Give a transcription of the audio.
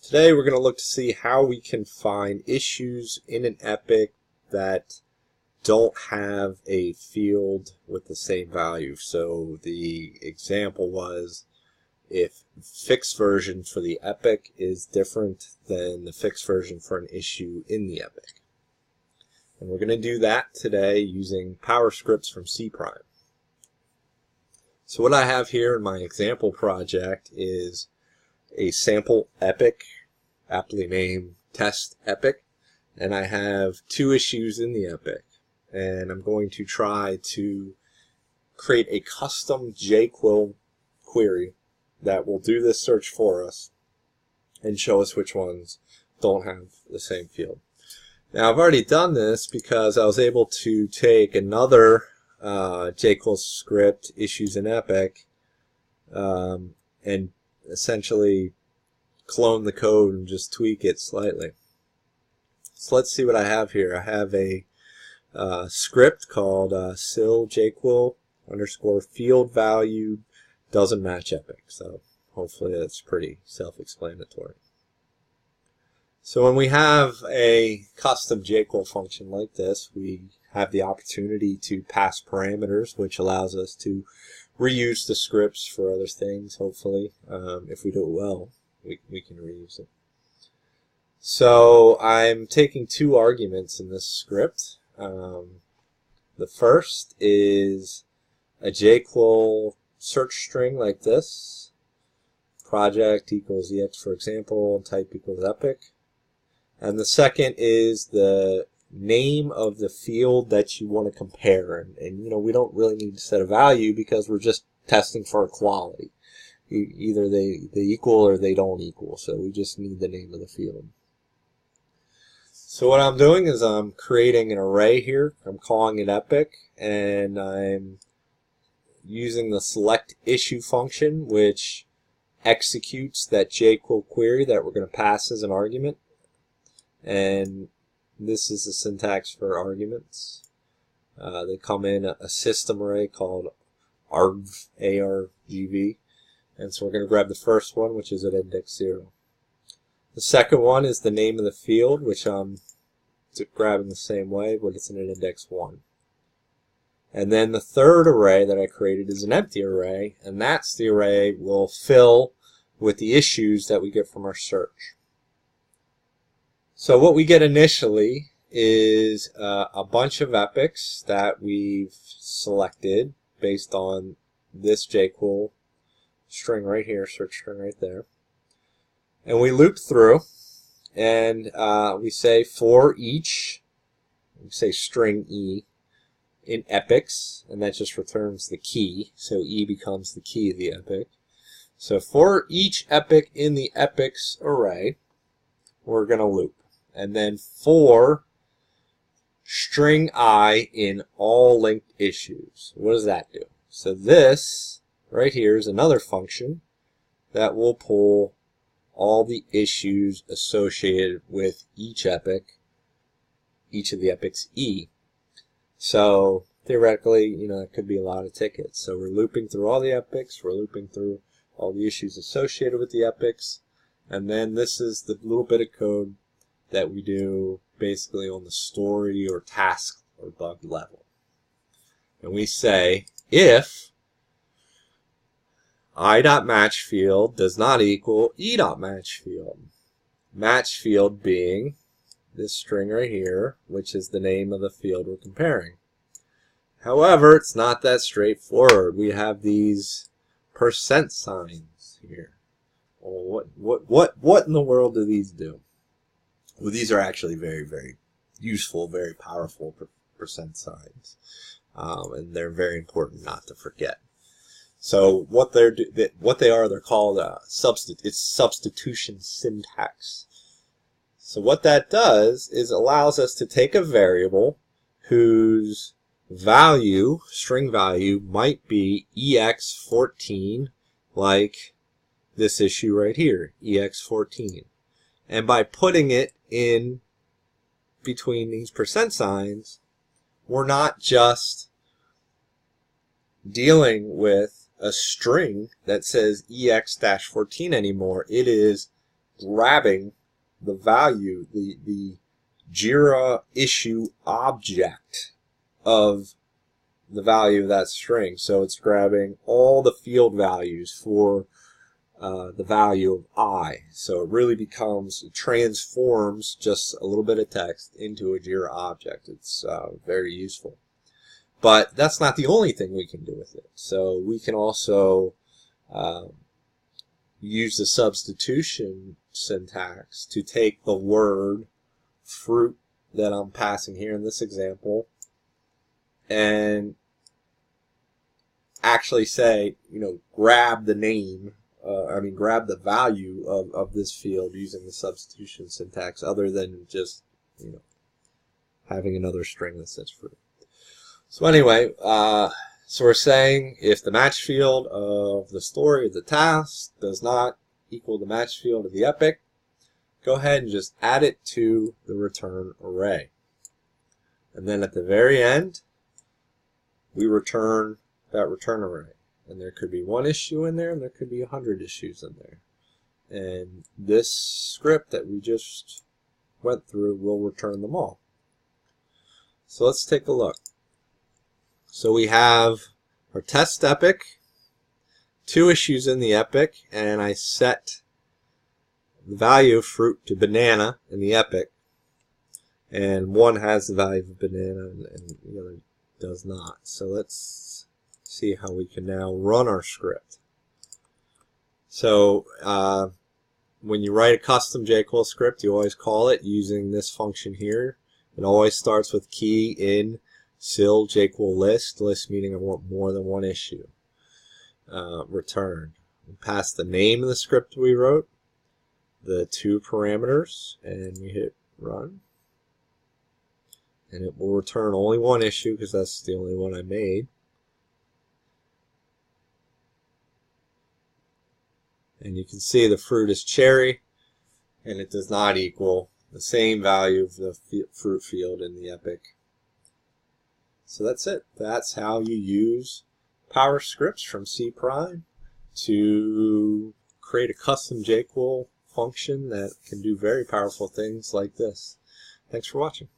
Today we're going to look to see how we can find issues in an epic that don't have a field with the same value. So the example was if fixed version for the epic is different than the fixed version for an issue in the epic. And we're going to do that today using power scripts from C Prime. So what I have here in my example project is a sample epic, aptly named test epic, and I have two issues in the epic, and I'm going to try to create a custom JQuery query that will do this search for us and show us which ones don't have the same field. Now I've already done this because I was able to take another JQuery script, issues in epic, and essentially clone the code and just tweak it slightly. So let's see what I have here. I have a script called sil_jquel underscore field value doesn't match epic. So hopefully that's pretty self-explanatory. So when we have a custom JQuery function like this, we have the opportunity to pass parameters, which allows us to reuse the scripts for other things, hopefully. If we do it well, we can reuse it. So I'm taking two arguments in this script. The first is a JQuery search string like this. Project equals ex, for example, type equals epic. And the second is the name of the field that you want to compare. And you know, we don't really need to set a value because we're just testing for equality. Either they equal or they don't equal. So we just need the name of the field. So what I'm doing is I'm creating an array here. I'm calling it epic, and I'm using the select issue function, which executes that JQuery query that we're going to pass as an argument. And this is the syntax for arguments. They come in a system array called argv, A-R-G-V. And so we're going to grab the first one, which is at index 0. The second one is the name of the field, which I'm grabbing the same way, but it's in an index 1. And then the third array that I created is an empty array, and that's the array we'll fill with the issues that we get from our search. So what we get initially is a bunch of epics that we've selected based on this JQuery string right here, search string right there. And we loop through, and we say for each, we say string E in epics, and that just returns the key, so E becomes the key of the epic. So for each epic in the epics array, we're going to loop. And then for string I in all linked issues. What does that do? So this right here is another function that will pull all the issues associated with each epic, each of the epics E. So theoretically, you know, it could be a lot of tickets. So we're looping through all the epics, we're looping through all the issues associated with the epics, and then this is the little bit of code that we do basically on the story or task or bug level. And we say if I.match field does not equal E.match field. Match field being this string right here, which is the name of the field we're comparing. However, it's not that straightforward. We have these percent signs here. Well, what in the world do these do? Well, these are actually very, very useful, very powerful percent signs, and they're very important not to forget. So what they are, they're called it's substitution syntax. So what that does is allows us to take a variable whose value, string value, might be ex14, like this issue right here, ex14. And by putting it in between these percent signs, we're not just dealing with a string that says ex-14 anymore. It is grabbing the value, the Jira issue object of the value of that string. So it's grabbing all the field values for the value of I. So it really becomes, it transforms just a little bit of text into a Jira object. It's very useful. But that's not the only thing we can do with it. So we can also use the substitution syntax to take the word fruit that I'm passing here in this example and actually say, grab the name, grab the value of this field using the substitution syntax, other than just, having another string that says fruit. So anyway, so we're saying if the match field of the story of the task does not equal the match field of the epic, go ahead and just add it to the return array. And then at the very end, we return that return array. And there could be one issue in there, and there could be 100 issues in there. And this script that we just went through will return them all. So let's take a look. So we have our test epic, 2 issues in the epic, and I set the value of fruit to banana in the epic, and one has the value of banana and the other does not. So let's see how we can now run our script. So when you write a custom JQuery script, you always call it using this function here. It always starts with key in sil JQuery list meaning I want more than one issue. Return. We pass the name of the script we wrote, the 2 parameters, and we hit run. And it will return only one issue because that's the only one I made. And you can see the fruit is cherry, and it does not equal the same value of the fruit field in the epic. So that's it. That's how you use Power Scripts from C Prime to create a custom JQuery function that can do very powerful things like this. Thanks for watching.